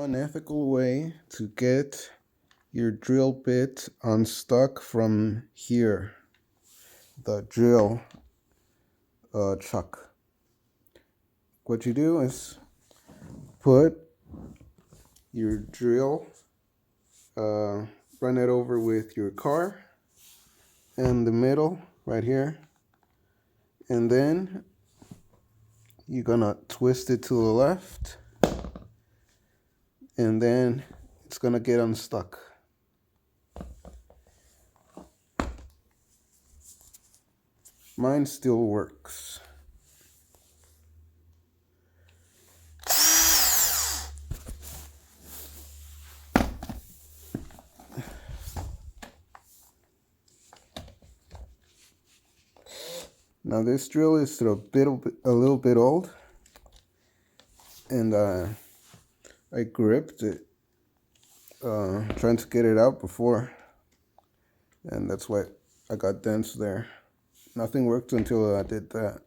Unethical way to get your drill bit unstuck from here, the drill chuck. What you do is put your drill, run it over with your car in the middle right here, and then you're gonna twist it to the left, and then it's gonna get unstuck. Mine still works. Now this drill is a little bit old, and I gripped it trying to get it out before, and that's why I got dents there. Nothing worked until I did that.